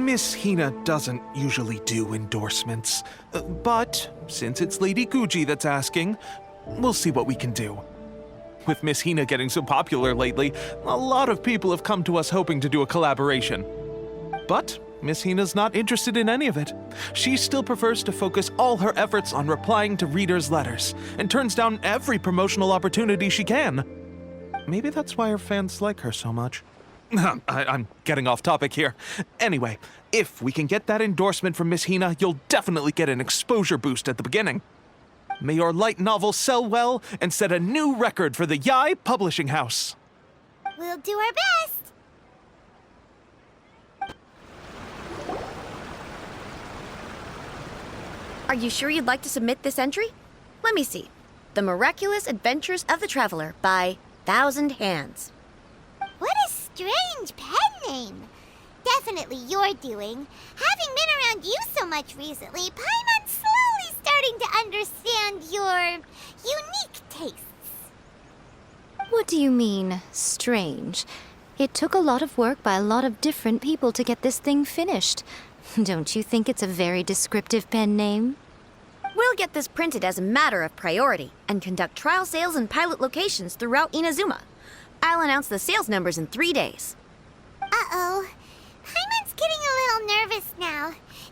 Miss Hina doesn't usually do endorsements, but since it's Lady Guji that's asking, we'll see what we can do. With Miss Hina getting so popular lately, a lot of people have come to us hoping to do a collaboration. But Miss Hina's not interested in any of it. She still prefers to focus all her efforts on replying to readers' letters, and turns down every promotional opportunity she can. Maybe that's why her fans like her so much. I'm getting off topic here. Anyway, if we can get that endorsement from Miss Hina, you'll definitely get an exposure boost at the beginning. May your light novel sell well and set a new record for the Yai Publishing House. We'll do our best. Are you sure you'd like to submit this entry? Let me see. The Miraculous Adventures of the Traveler by Thousand Hands. What a strange pen name. Definitely your doing. Having been around you so much recently, Paimon's slowly starting to understand your unique tastes. What do you mean, strange? It took a lot of work by a lot of different people to get this thing finished. Don't you think it's a very descriptive pen name? We'll get this printed as a matter of priority and conduct trial sales in pilot locations throughout Inazuma. I'll announce the sales numbers in 3 days. Uh-oh. Paimon's getting a little nervous now.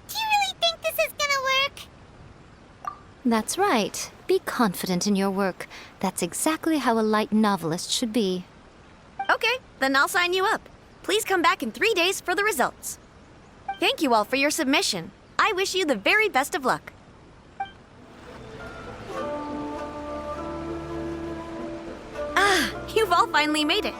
Do you really think this is gonna work? That's right. Be confident in your work. That's exactly how a light novelist should be. Okay, then I'll sign you up. Please come back in 3 days for the results. Thank you all for your submission. I wish you the very best of luck. Ah, you've all finally made it.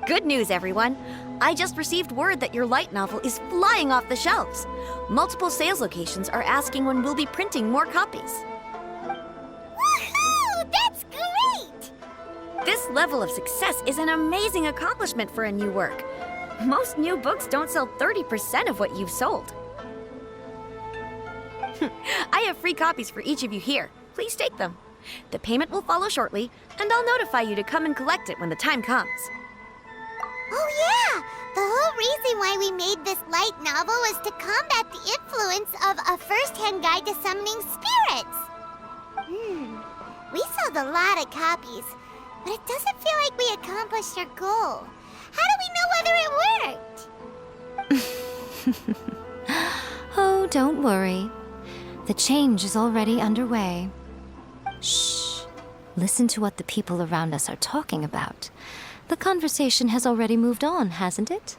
Good news, everyone. I just received word that your light novel is flying off the shelves. Multiple sales locations are asking when we'll be printing more copies. Woohoo! That's great! This level of success is an amazing accomplishment for a new work. Most new books don't sell 30% of what you've sold. I have free copies for each of you here. Please take them. The payment will follow shortly, and I'll notify you to come and collect it when the time comes. Oh yeah! The whole reason why we made this light novel was to combat the influence of a first-hand guide to summoning spirits. We sold a lot of copies, but it doesn't feel like we accomplished our goal. How do we know whether it worked? Oh, don't worry. The change is already underway. Shh. Listen to what the people around us are talking about. The conversation has already moved on, hasn't it?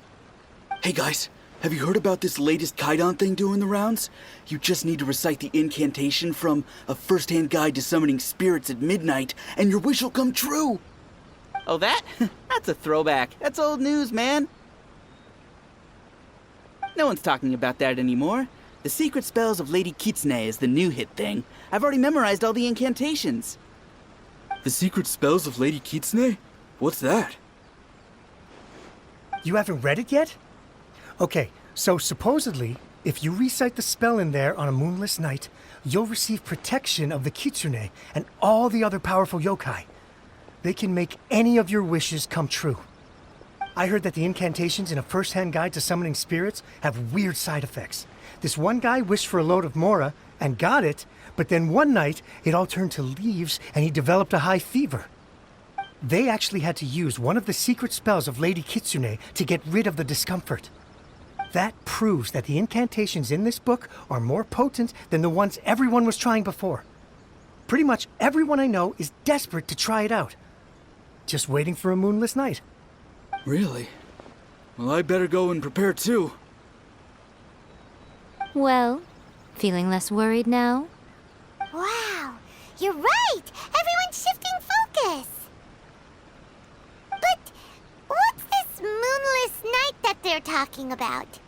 Hey guys, have you heard about this latest Kaidan thing doing the rounds? You just need to recite the incantation from A First-Hand Guide to Summoning Spirits at midnight, and your wish will come true! Oh, that? That's a throwback. That's old news, man. No one's talking about that anymore. The Secret Spells of Lady Kitsune is the new hit thing. I've already memorized all the incantations. The Secret Spells of Lady Kitsune? What's that? You haven't read it yet? Okay, so supposedly, if you recite the spell in there on a moonless night, you'll receive protection of the Kitsune and all the other powerful yokai. They can make any of your wishes come true. I heard that the incantations in A First-Hand Guide to Summoning Spirits have weird side effects. This one guy wished for a load of mora and got it, but then one night it all turned to leaves and he developed a high fever. They actually had to use one of the secret spells of Lady Kitsune to get rid of the discomfort. That proves that the incantations in this book are more potent than the ones everyone was trying before. Pretty much everyone I know is desperate to try it out. Just waiting for a moonless night. Really? Well, I better go and prepare too. Well, feeling less worried now? Wow, you're right! Everyone's shifting focus! But what's this moonless night that they're talking about?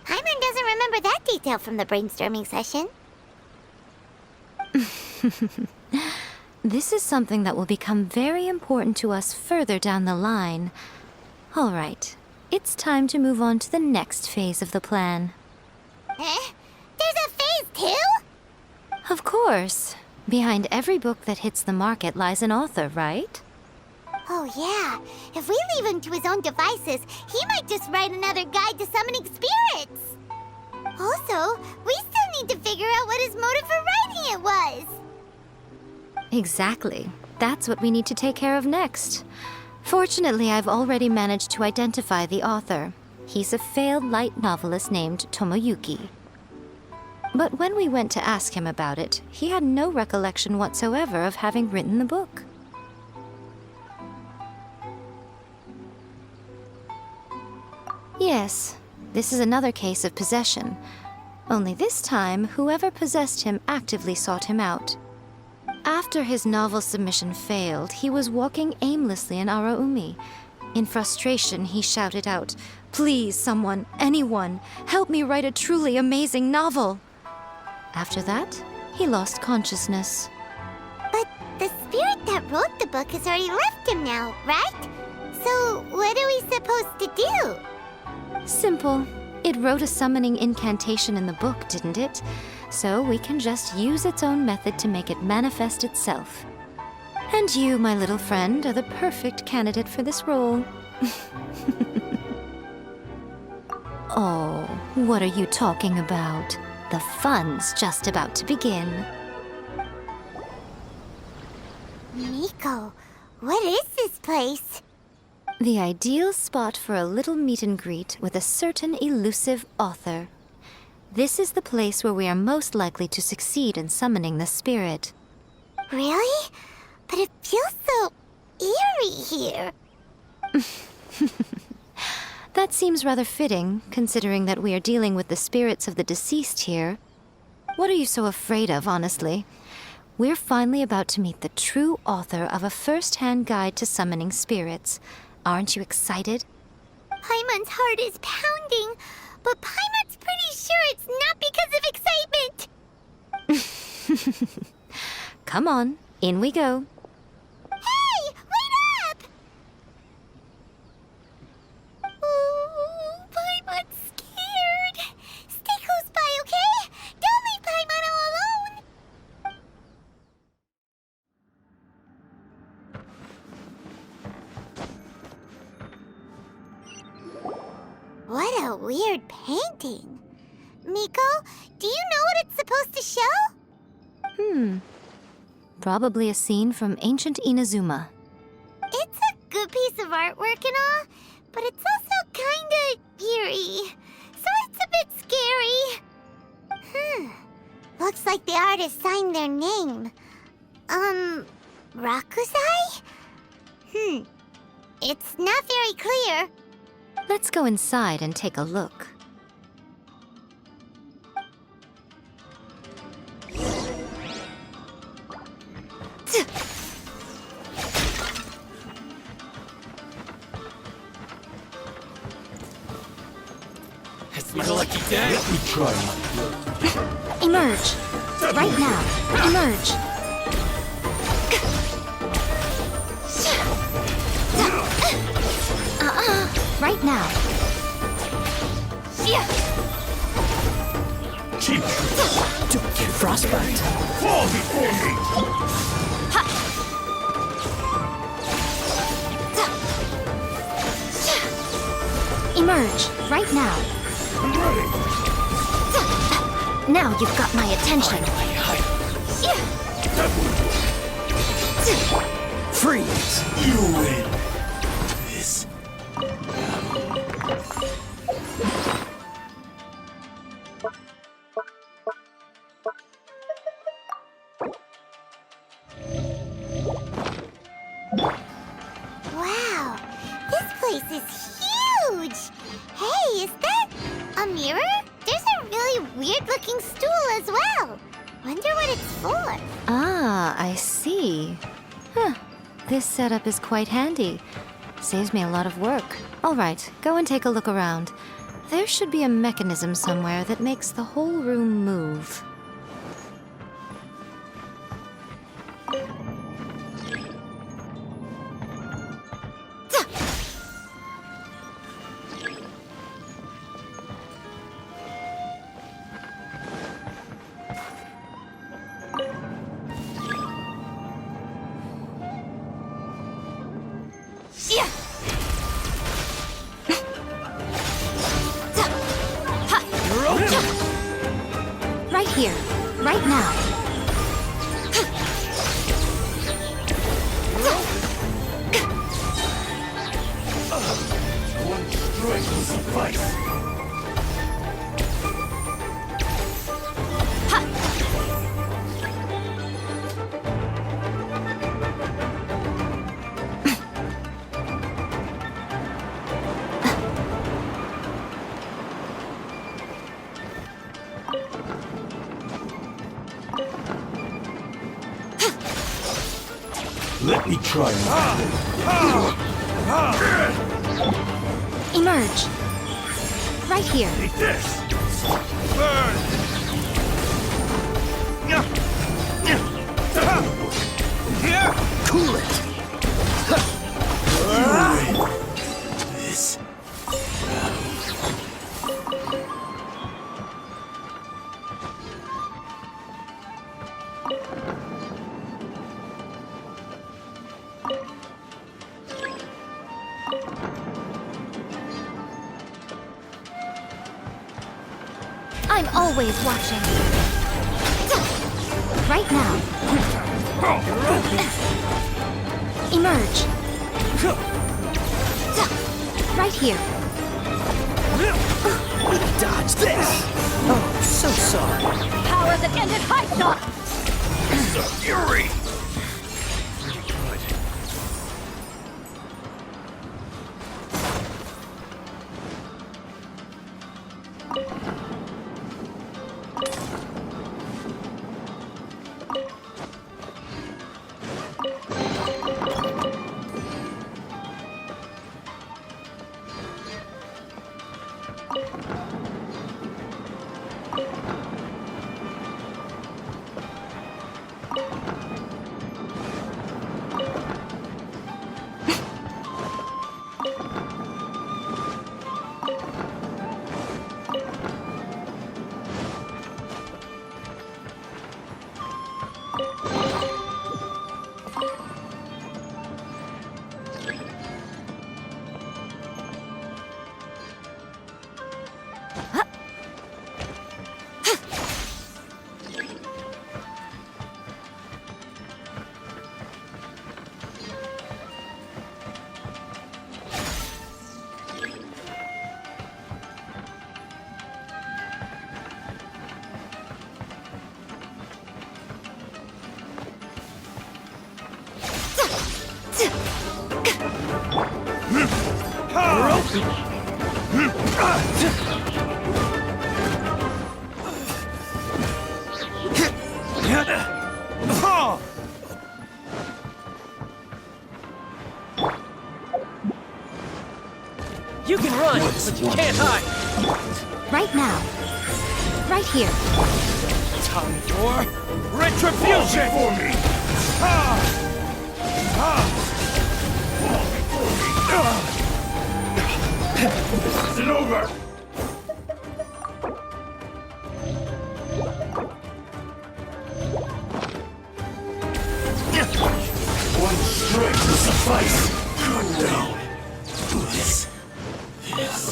Paimon doesn't remember that detail from the brainstorming session. This is something that will become very important to us further down the line. All right, it's time to move on to the next phase of the plan. Eh? There's a phase 2? Of course. Behind every book that hits the market lies an author, right? Oh yeah, if we leave him to his own devices, he might just write another guide to summoning spirits. Also, we still need to figure out what his motive for writing it was. Exactly. That's what we need to take care of next. Fortunately, I've already managed to identify the author. He's a failed light novelist named Tomoyuki. But when we went to ask him about it, he had no recollection whatsoever of having written the book. Yes, this is another case of possession. Only this time, whoever possessed him actively sought him out. After his novel submission failed, he was walking aimlessly in Araumi. In frustration, he shouted out, "Please, someone, anyone, help me write a truly amazing novel." After that, he lost consciousness. But the spirit that wrote the book has already left him now, right? So what are we supposed to do? Simple. It wrote a summoning incantation in the book, didn't it? So we can just use its own method to make it manifest itself. And you, my little friend, are the perfect candidate for this role. Oh, what are you talking about? The fun's just about to begin. Miko, what is this place? The ideal spot for a little meet and greet with a certain elusive author. This is the place where we are most likely to succeed in summoning the spirit. Really? But it feels so eerie here. That seems rather fitting, considering that we are dealing with the spirits of the deceased here. What are you so afraid of, honestly? We're finally about to meet the true author of a first-hand guide to summoning spirits. Aren't you excited? Paimon's heart is pounding, but Paimon's pretty sure it's not because of excitement. Come on, in we go. Hey, wait up! Ooh, Paimon's scared. Stay close by, okay? Don't leave Paimon all alone. What a weird painting. Miko, do you know what it's supposed to show? Probably a scene from ancient Inazuma. It's a good piece of artwork and all, but it's also kinda eerie. So it's a bit scary. Looks like the artist signed their name. Rakusai? It's not very clear. Let's go inside and take a look. It's my lucky day. Let me try my Emerge! Right now! Emerge! Right now! Don't get frostbite. Fall before me! Emerge! Right now! I'm ready! Now you've got my attention! Freeze! You win! This... Wow, this place is huge! Hey, is that a mirror? There's a really weird-looking stool as well. Wonder what it's for. Ah, I see. Huh. This setup is quite handy. Saves me a lot of work. All right, go and take a look around. There should be a mechanism somewhere that makes the whole room move. here. Right now. One strike will suffice. Let me try Emerge. Right here. Take this! Burn! Here! Cool it! This. I'm always watching. Right now. Emerge. Right here. Dodge this! Oh, so sorry. Power that ended high thought! The fury! You can run, but you can't hide. Right now. Right here. Time for retribution! For me! This isn't over! One strike will suffice! Calm down. Do this. This.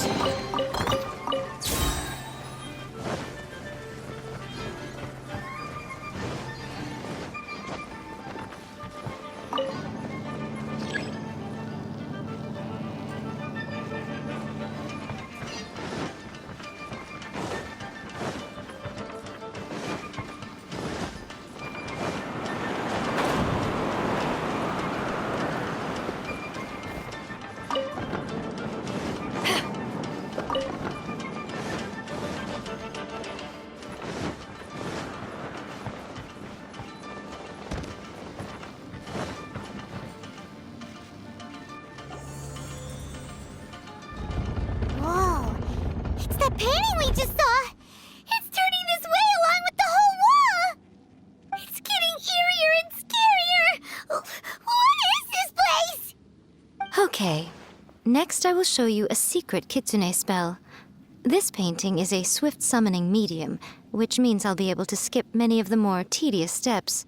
Whoa. It's the painting we just saw. It's turning this way along with the whole wall. It's getting eerier and scarier. What is this place? Okay. Next, I will show you a secret Kitsune spell. This painting is a swift summoning medium, which means I'll be able to skip many of the more tedious steps.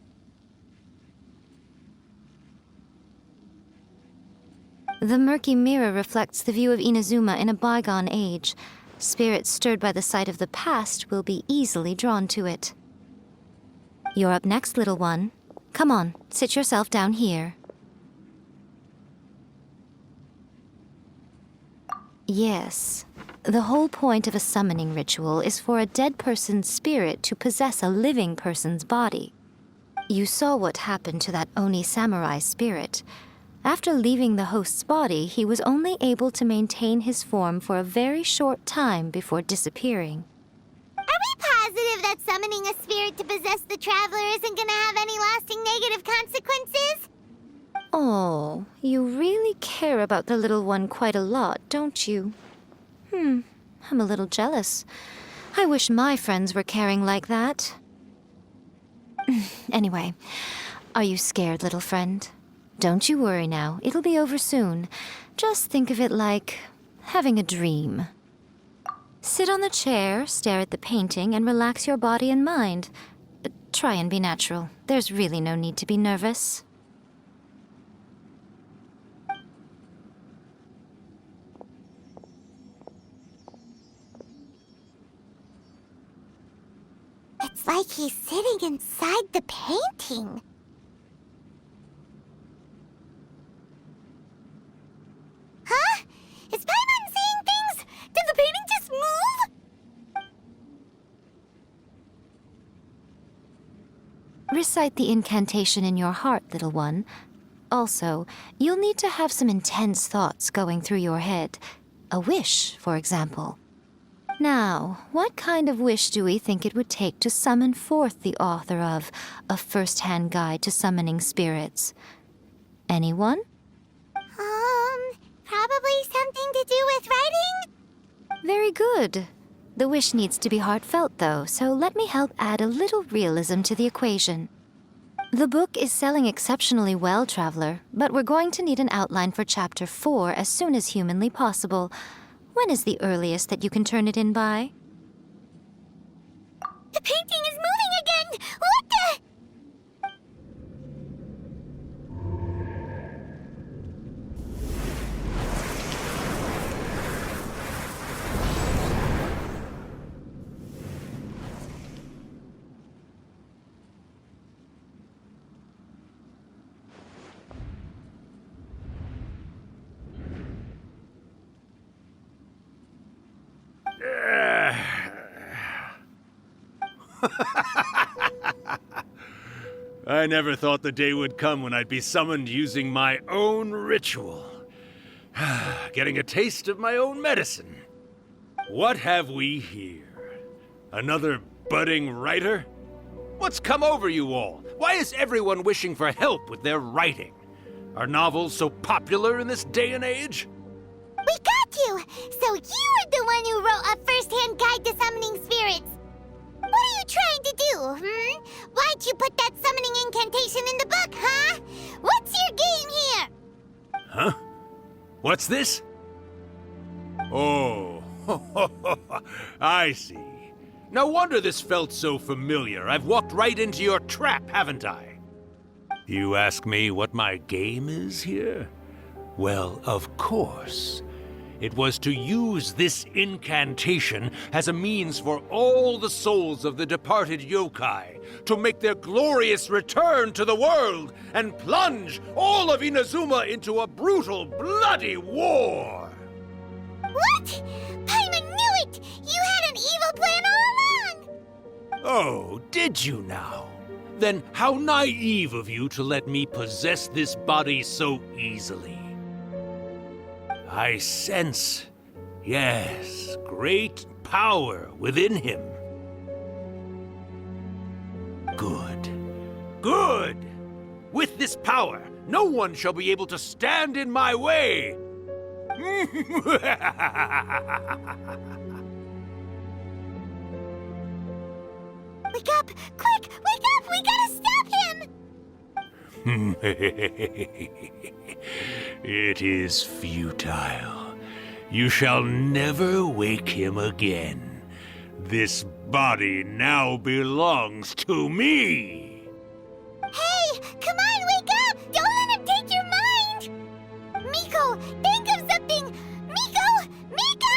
The murky mirror reflects the view of Inazuma in a bygone age. Spirits stirred by the sight of the past will be easily drawn to it. You're up next, little one. Come on, sit yourself down here. Yes. The whole point of a summoning ritual is for a dead person's spirit to possess a living person's body. You saw what happened to that Oni samurai spirit. After leaving the host's body, he was only able to maintain his form for a very short time before disappearing. Are we positive that summoning a spirit to possess the traveler isn't gonna have any lasting negative consequences? Oh, you really care about the little one quite a lot, don't you? I'm a little jealous. I wish my friends were caring like that. Anyway, are you scared, little friend? Don't you worry now, it'll be over soon. Just think of it like having a dream. Sit on the chair, stare at the painting, and relax your body and mind. Try and be natural. There's really no need to be nervous. It's like he's sitting inside the painting. Huh? Is Paimon seeing things? Did the painting just move? Recite the incantation in your heart, little one. Also, you'll need to have some intense thoughts going through your head. A wish, for example. Now, what kind of wish do we think it would take to summon forth the author of A First-Hand Guide to Summoning Spirits? Anyone? Probably something to do with writing? Very good. The wish needs to be heartfelt, though, so let me help add a little realism to the equation. The book is selling exceptionally well, Traveler, but we're going to need an outline for Chapter 4 as soon as humanly possible. When is the earliest that you can turn it in by? The painting is moving again! What the? I never thought the day would come when I'd be summoned using my own ritual. Getting a taste of my own medicine. What have we here? Another budding writer? What's come over you all? Why is everyone wishing for help with their writing? Are novels so popular in this day and age? We got you! So you were the one who wrote A First-Hand Guide to Summoning Spirits! What are you trying to do, Why'd you put that summoning incantation in the book, huh? What's your game here? Huh? What's this? Oh, I see. No wonder this felt so familiar. I've walked right into your trap, haven't I? You ask me what my game is here? Well, of course. It was to use this incantation as a means for all the souls of the departed yokai to make their glorious return to the world and plunge all of Inazuma into a brutal, bloody war! What? Paimon knew it! You had an evil plan all along! Oh, did you now? Then how naive of you to let me possess this body so easily. I sense, yes, great power within him. Good. Good! With this power, no one shall be able to stand in my way! Wake up! Quick! Wake up! We gotta stop him! It is futile. You shall never wake him again. This body now belongs to me! Hey! Come on, wake up! Don't let him take your mind! Miko, think of something! Miko! Miko!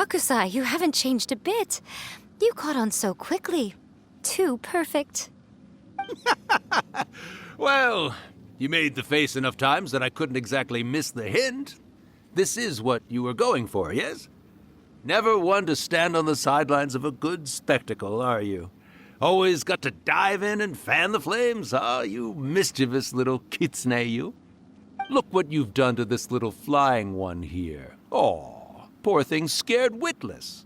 Urakusai, you haven't changed a bit. You caught on so quickly. Too perfect. Well, you made the face enough times that I couldn't exactly miss the hint. This is what you were going for, yes? Never one to stand on the sidelines of a good spectacle, are you? Always got to dive in and fan the flames, huh? You mischievous little kitsune, you. Look what you've done to this little flying one here. Oh, poor thing scared witless.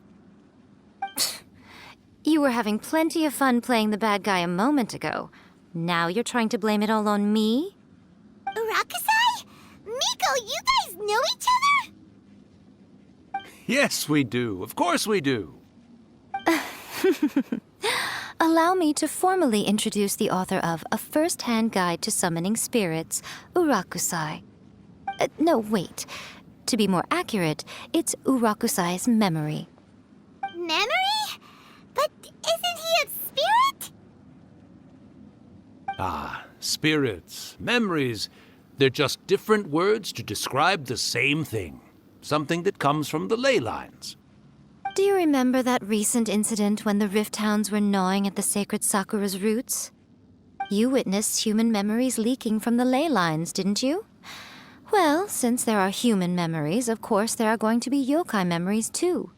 You were having plenty of fun playing the bad guy a moment ago. Now you're trying to blame it all on me? Urakusai? Miko, you guys know each other? Yes, we do. Of course we do. Allow me to formally introduce the author of A First-Hand Guide to Summoning Spirits, Urakusai. No, wait. To be more accurate, it's Urakusai's memory. Memory? But isn't he a spirit? Ah, spirits, memories. They're just different words to describe the same thing. Something that comes from the ley lines. Do you remember that recent incident when the Rift Hounds were gnawing at the sacred Sakura's roots? You witnessed human memories leaking from the ley lines, didn't you? Well, since there are human memories, of course there are going to be yokai memories too.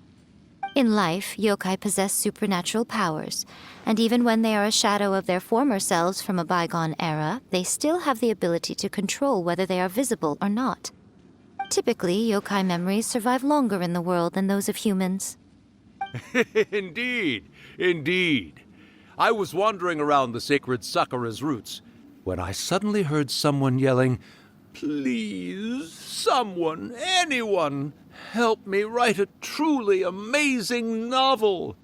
In life, yokai possess supernatural powers, and even when they are a shadow of their former selves from a bygone era, they still have the ability to control whether they are visible or not. Typically, yokai memories survive longer in the world than those of humans. Indeed, indeed. I was wandering around the sacred Sakura's roots when I suddenly heard someone yelling, "Please, someone, anyone, help me write a truly amazing novel."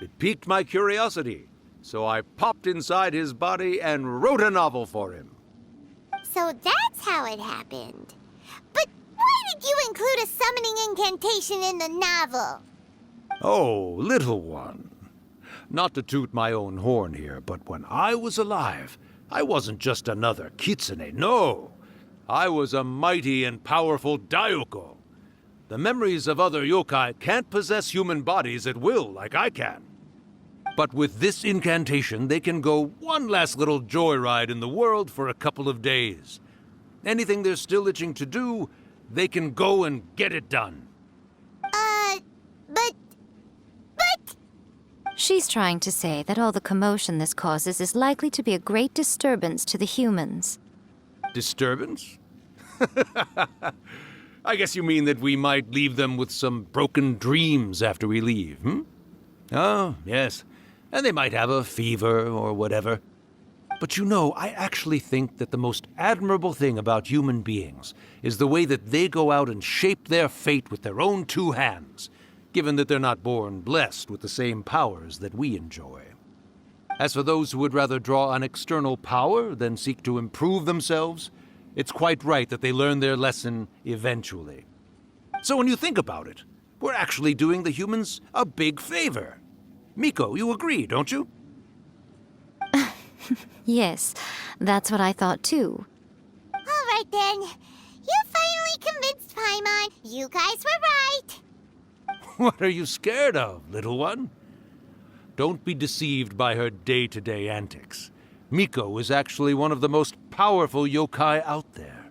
It piqued my curiosity, so I popped inside his body and wrote a novel for him. So that's how it happened. But why did you include a summoning incantation in the novel? Oh, little one. Not to toot my own horn here, but when I was alive, I wasn't just another kitsune, no. I was a mighty and powerful daioko. The memories of other yokai can't possess human bodies at will like I can. But with this incantation, they can go one last little joyride in the world for a couple of days. Anything they're still itching to do, they can go and get it done. But... She's trying to say that all the commotion this causes is likely to be a great disturbance to the humans. Disturbance? I guess you mean that we might leave them with some broken dreams after we leave, hmm? Oh, yes. And they might have a fever or whatever. But you know, I actually think that the most admirable thing about human beings is the way that they go out and shape their fate with their own two hands, given that they're not born blessed with the same powers that we enjoy. As for those who would rather draw on external power than seek to improve themselves, it's quite right that they learn their lesson eventually. So when you think about it, we're actually doing the humans a big favor. Miko, you agree, don't you? Yes, that's what I thought too. All right then. You finally convinced Paimon. You guys were right. What are you scared of, little one? Don't be deceived by her day-to-day antics. Miko is actually one of the most powerful yokai out there.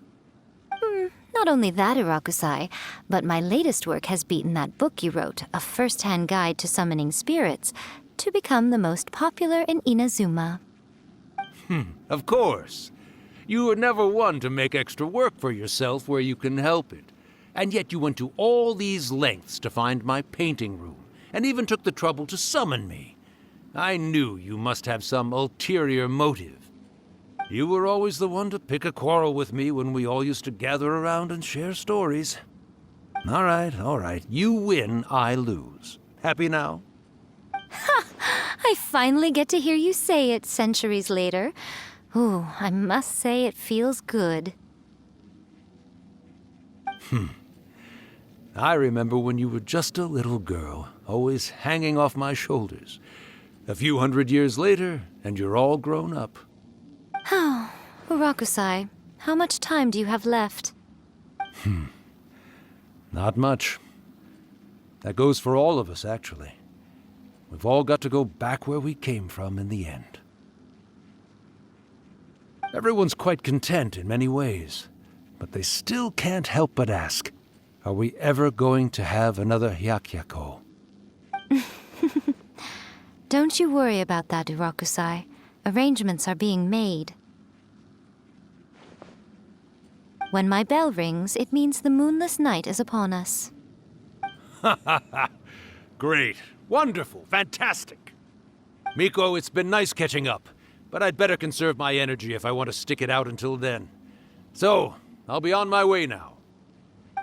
Not only that, Urakusai, but my latest work has beaten that book you wrote, A First-Hand Guide to Summoning Spirits, to become the most popular in Inazuma. Of course. You were never one to make extra work for yourself where you can help it. And yet you went to all these lengths to find my painting room, and even took the trouble to summon me. I knew you must have some ulterior motive. You were always the one to pick a quarrel with me when we all used to gather around and share stories. All right. You win, I lose. Happy now? I finally get to hear you say it centuries later. Ooh, I must say it feels good. I remember when you were just a little girl, always hanging off my shoulders. A few hundred years later, and you're all grown up. Oh, Urakusai, how much time do you have left? Not much. That goes for all of us, actually. We've all got to go back where we came from in the end. Everyone's quite content in many ways, but they still can't help but ask, are we ever going to have another Hyakyako? Don't you worry about that, Urakusai. Arrangements are being made. When my bell rings, it means the moonless night is upon us. Great. Wonderful. Fantastic. Miko, it's been nice catching up, but I'd better conserve my energy if I want to stick it out until then. So, I'll be on my way now.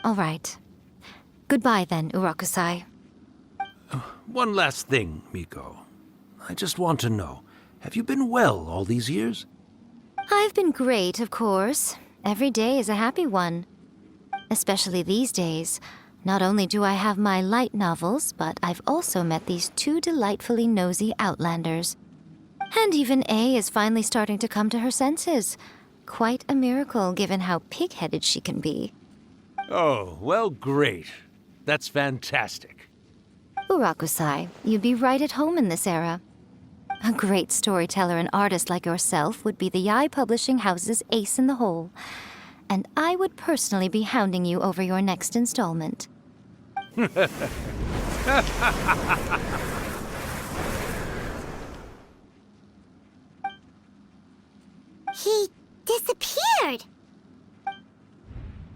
All right. Goodbye then, Urakusai. One last thing, Miko. I just want to know, have you been well all these years? I've been great, of course. Every day is a happy one. Especially these days. Not only do I have my light novels, but I've also met these two delightfully nosy outlanders. And even A is finally starting to come to her senses. Quite a miracle, given how pig-headed she can be. Oh, well, great. That's fantastic. Urakusai, you'd be right at home in this era. A great storyteller and artist like yourself would be the Yae Publishing House's ace in the hole. And I would personally be hounding you over your next installment. He disappeared!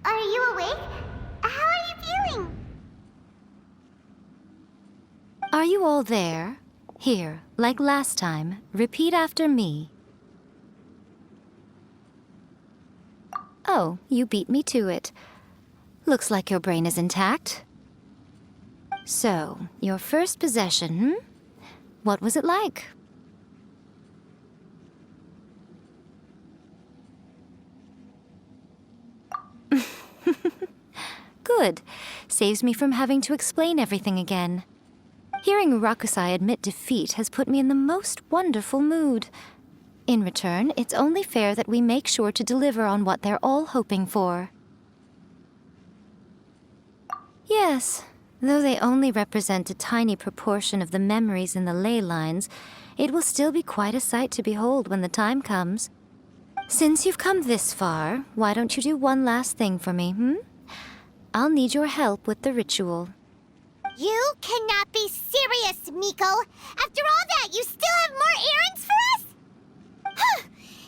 Are you awake? How are you feeling? Are you all there? Here, like last time, repeat after me. Oh, you beat me to it. Looks like your brain is intact. So, your first possession, What was it like? Good. Saves me from having to explain everything again. Hearing Rakusai admit defeat has put me in the most wonderful mood. In return, it's only fair that we make sure to deliver on what they're all hoping for. Yes, though they only represent a tiny proportion of the memories in the ley lines, it will still be quite a sight to behold when the time comes. Since you've come this far, why don't you do one last thing for me, I'll need your help with the ritual. You cannot be serious, Miko! After all that, you still have more errands for us?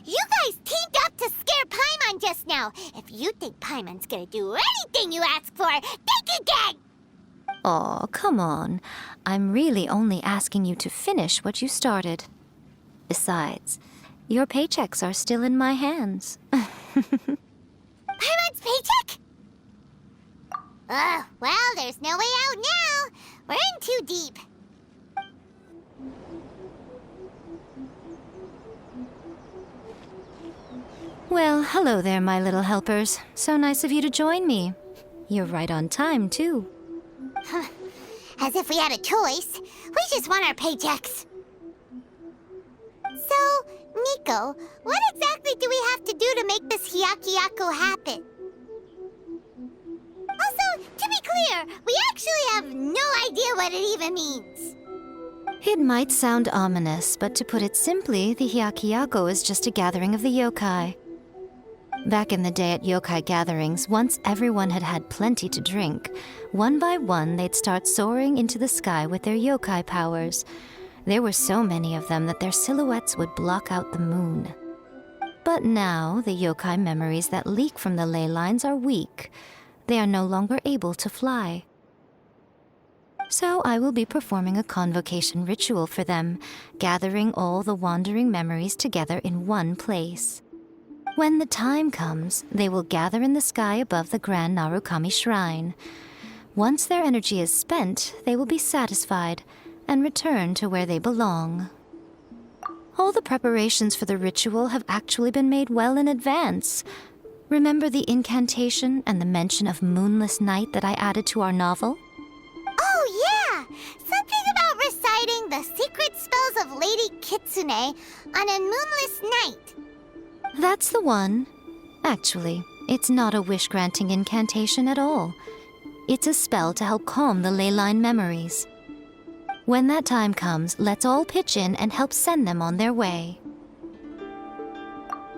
You guys teamed up to scare Paimon just now. If you think Paimon's gonna do anything you ask for, think again! Aw, come on. I'm really only asking you to finish what you started. Besides, your paychecks are still in my hands. Paimon's paycheck? Well, there's no way out now. We're in too deep. Well, hello there, my little helpers. So nice of you to join me. You're right on time, too. As if we had a choice. We just want our paychecks. So, Miko, what exactly do we have to do to make this Hyakyako happen? Also, to be clear, we actually have no idea what it even means. It might sound ominous, but to put it simply, the Hyakyako is just a gathering of the yokai. Back in the day at yokai gatherings, once everyone had had plenty to drink, one by one they'd start soaring into the sky with their yokai powers. There were so many of them that their silhouettes would block out the moon. But now, the yokai memories that leak from the ley lines are weak. They are no longer able to fly. So I will be performing a convocation ritual for them, gathering all the wandering memories together in one place. When the time comes, they will gather in the sky above the Grand Narukami Shrine. Once their energy is spent, they will be satisfied and return to where they belong. All the preparations for the ritual have actually been made well in advance. Remember the incantation and the mention of moonless night that I added to our novel? Oh, yeah! Something about reciting the secret spells of Lady Kitsune on a moonless night. That's the one. Actually, it's not a wish-granting incantation at all. It's a spell to help calm the ley line memories. When that time comes, let's all pitch in and help send them on their way.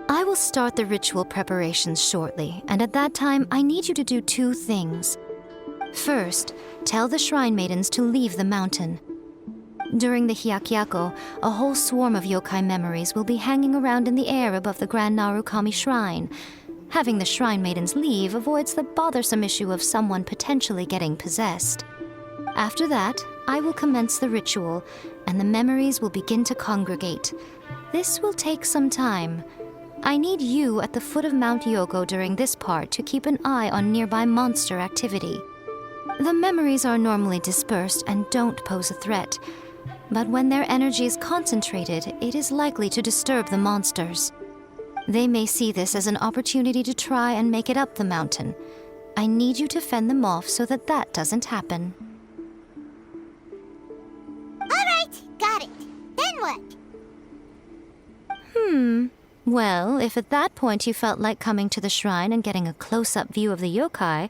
I will start the ritual preparations shortly, and at that time, I need you to do 2 things. First, tell the shrine maidens to leave the mountain. During the Hyakyako, a whole swarm of yokai memories will be hanging around in the air above the Grand Narukami Shrine. Having the shrine maidens leave avoids the bothersome issue of someone potentially getting possessed. After that, I will commence the ritual, and the memories will begin to congregate. This will take some time. I need you at the foot of Mount Yoko during this part to keep an eye on nearby monster activity. The memories are normally dispersed and don't pose a threat, but when their energy is concentrated, it is likely to disturb the monsters. They may see this as an opportunity to try and make it up the mountain. I need you to fend them off so that doesn't happen. Alright, got it. Then what? Well, if at that point you felt like coming to the shrine and getting a close-up view of the yokai,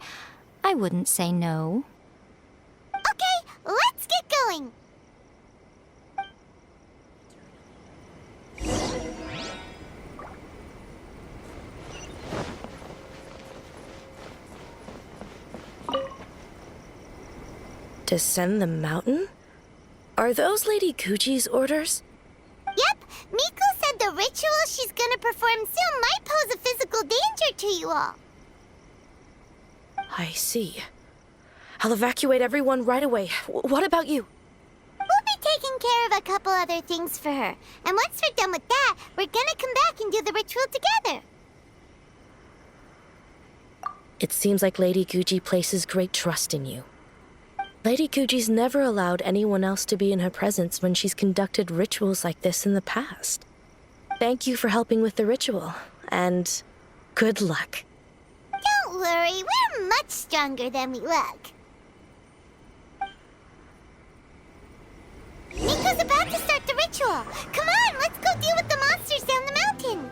I wouldn't say no. Okay, let's get going. Descend the mountain? Are those Lady Guji's orders? Yep, Miku said the ritual she's gonna perform soon might pose a physical danger to you all. I see. I'll evacuate everyone right away. What about you? We'll be taking care of a couple other things for her. And once we're done with that, we're gonna come back and do the ritual together. It seems like Lady Guji places great trust in you. Lady Guji's never allowed anyone else to be in her presence when she's conducted rituals like this in the past. Thank you for helping with the ritual, and good luck. Don't worry, we're much stronger than we look. Miko's about to start the ritual. Come on, let's go deal with the monsters down the mountain.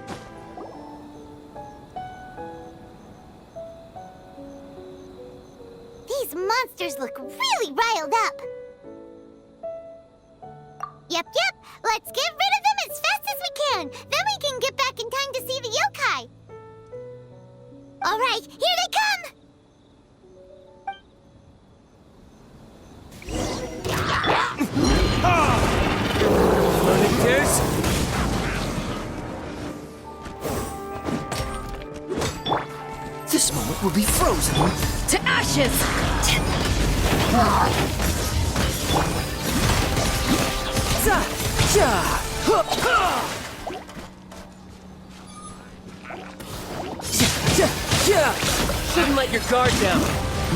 These monsters look really riled up. Yep, let's get rid of them as fast as we can. Then we can get back in time to see the yokai. All right, here they come! Learning this? This moment will be frozen. To ashes! Shouldn't let your guard down.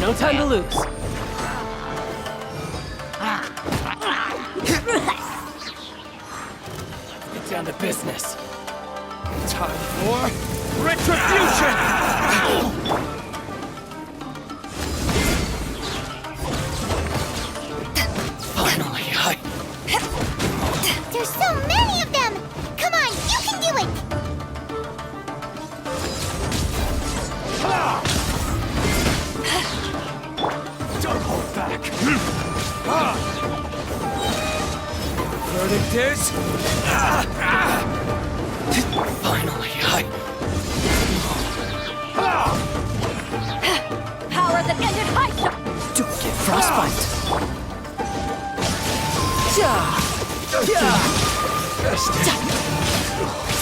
No time to lose. Get down to business. Time for retribution! Finally, There's so many of them! Come on, you can do it! Don't hold back. Verdict is... Finally, Power that ended high. Don't get frostbite.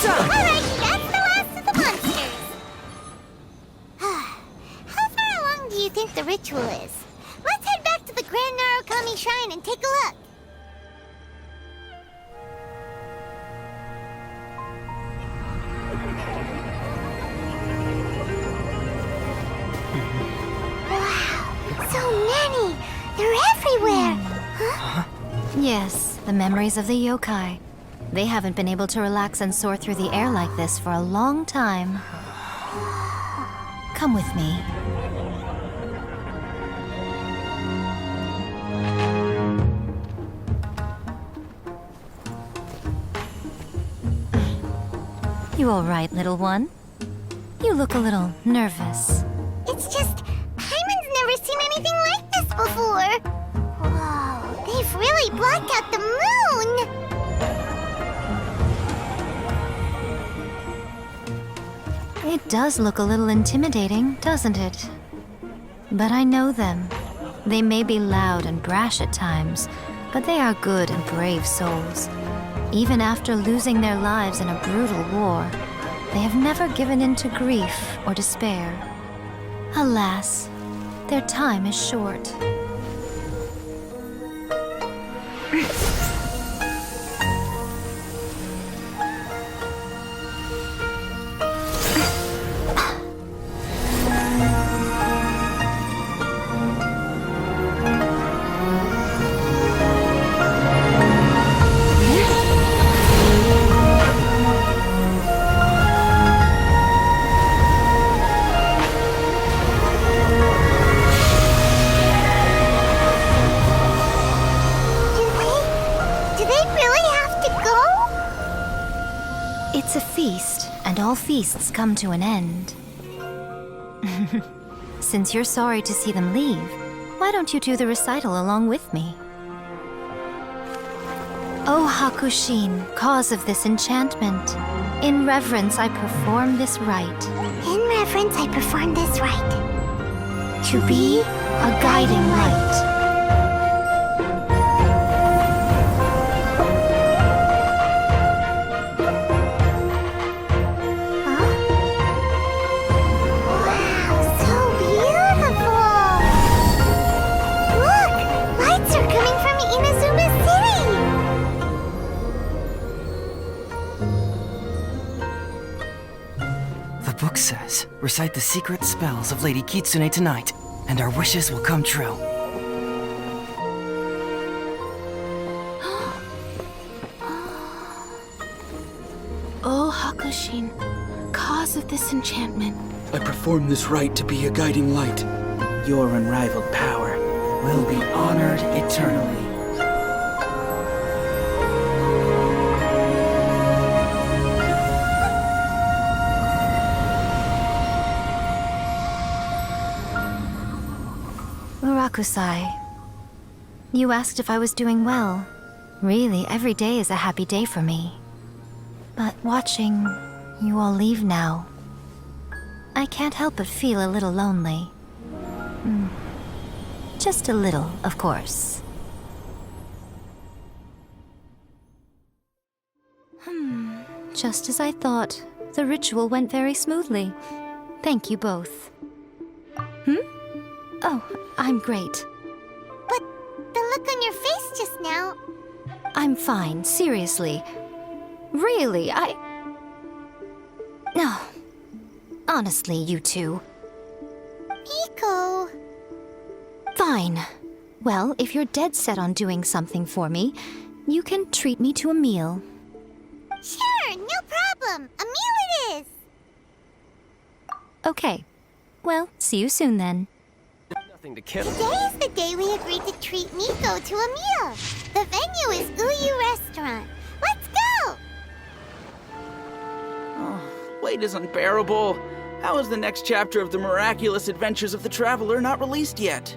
Alright, that's the last of the monsters. How far along do you think the ritual is? Let's head back to the Grand Narukami Shrine and take a look. Wow, so many! They're everywhere! Huh? Yes, the memories of the yokai. They haven't been able to relax and soar through the air like this for a long time. Come with me. You all right, little one? You look a little nervous. It's just, Hyman's never seen anything like this before. Whoa, they've really blocked out the moon! It does look a little intimidating, doesn't it? But I know them. They may be loud and brash at times, but they are good and brave souls. Even after losing their lives in a brutal war, they have never given in to grief or despair. Alas, their time is short. Do they really have to go? It's a feast, and all feasts come to an end. Since you're sorry to see them leave, why don't you do the recital along with me? O Hakushin, cause of this enchantment, in reverence I perform this rite. In reverence, I perform this rite. To be a guiding light. Wow, so beautiful! Look! Lights are coming from Inazuma City! The book says, recite the secret spells of Lady Kitsune tonight, and our wishes will come true. O Hakushin, cause of this enchantment. I perform this rite to be a guiding light. Your unrivaled power will be honored eternally. Murakusai, you asked if I was doing well. Really, every day is a happy day for me. But watching you all leave now, I can't help but feel a little lonely. Just a little, of course. Just as I thought, the ritual went very smoothly. Thank you both. Oh, I'm great. But the look on your face just now... I'm fine, seriously. Really, No. Honestly, you two. Miko... Fine. Well, if you're dead set on doing something for me, you can treat me to a meal. Sure, no problem. A meal it is. Okay. Well, see you soon then. Nothing to kill. Today is the day we agreed to treat Miko to a meal. The venue is Uyu Restaurant. Let's go! Wait is unbearable. How is the next chapter of the miraculous adventures of the traveler not released yet?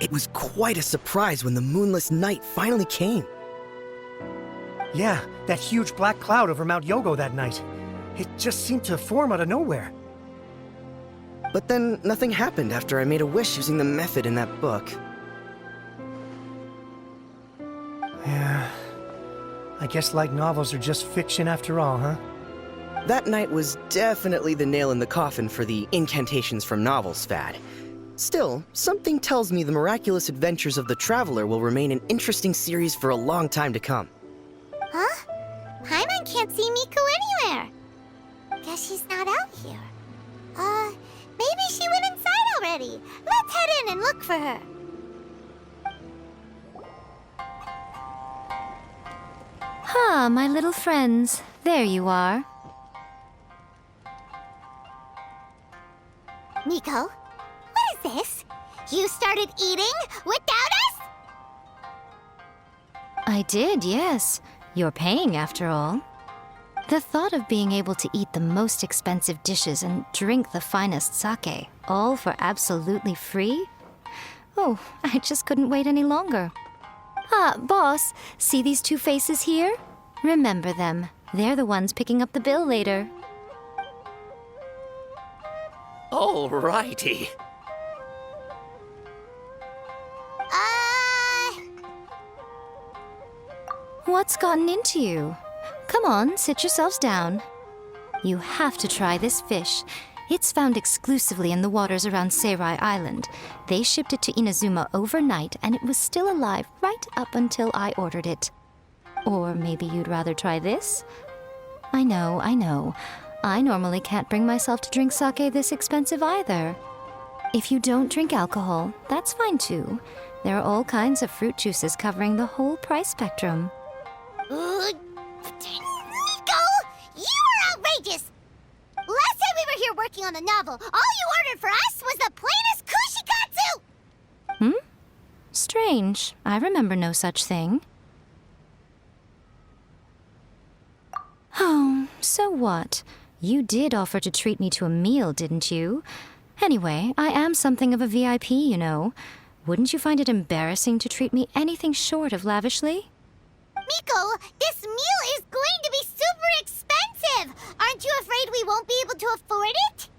It was quite a surprise when the moonless night finally came. Yeah, that huge black cloud over Mount Yogo that night. It just seemed to form out of nowhere. But then nothing happened after I made a wish using the method in that book. Yeah. I guess light novels are just fiction after all, huh? That night was definitely the nail in the coffin for the incantations from novels fad. Still, something tells me the miraculous adventures of the traveler will remain an interesting series for a long time to come. Huh? Paimon can't see Miko anywhere. Guess she's not out here. Maybe she went inside already. Let's head in and look for her. Ah, my little friends. There you are. Miko, what is this? You started eating without us? I did, yes. You're paying after all. The thought of being able to eat the most expensive dishes and drink the finest sake, all for absolutely free? Oh, I just couldn't wait any longer. Ah, boss, see these two faces here? Remember them. They're the ones picking up the bill later. Alrighty. What's gotten into you? Come on, sit yourselves down. You have to try this fish. It's found exclusively in the waters around Seirai Island. They shipped it to Inazuma overnight, and it was still alive right up until I ordered it. Or maybe you'd rather try this? I know. I normally can't bring myself to drink sake this expensive either. If you don't drink alcohol, that's fine too. There are all kinds of fruit juices covering the whole price spectrum. Nico! You are outrageous! Last time we were here working on the novel, all you ordered for us was the plainest kushikatsu! Strange. I remember no such thing. Oh, so what? You did offer to treat me to a meal, didn't you? Anyway, I am something of a VIP, you know. Wouldn't you find it embarrassing to treat me anything short of lavishly? Miko, this meal is going to be super expensive! Aren't you afraid we won't be able to afford it?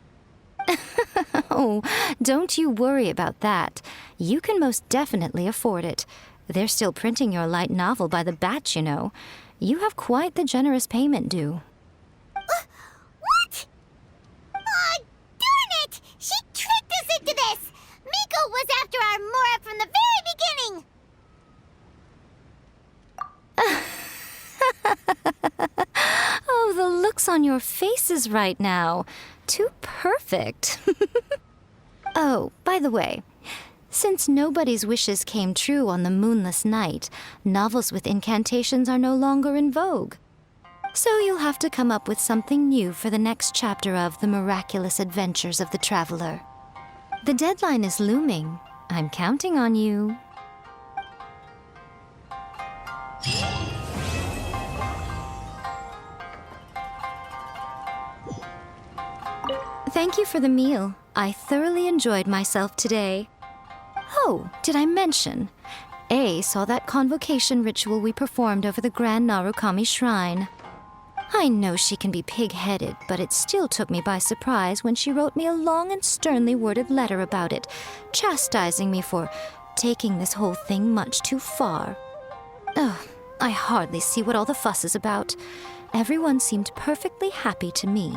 Oh, don't you worry about that. You can most definitely afford it. They're still printing your light novel by the batch, you know. You have quite the generous payment due. What? Aw, darn it! She tricked us into this! Miko was after our Mora from the very beginning! Oh, the looks on your faces right now. Too perfect. Oh, by the way, since nobody's wishes came true on the moonless night, novels with incantations are no longer in vogue. So you'll have to come up with something new for the next chapter of The Miraculous Adventures of the Traveler. The deadline is looming. I'm counting on you. Thank you for the meal. I thoroughly enjoyed myself today. Oh, did I mention? A saw that convocation ritual we performed over the Grand Narukami Shrine. I know she can be pig-headed, but it still took me by surprise when she wrote me a long and sternly worded letter about it, chastising me for taking this whole thing much too far. Ugh, I hardly see what all the fuss is about. Everyone seemed perfectly happy to me.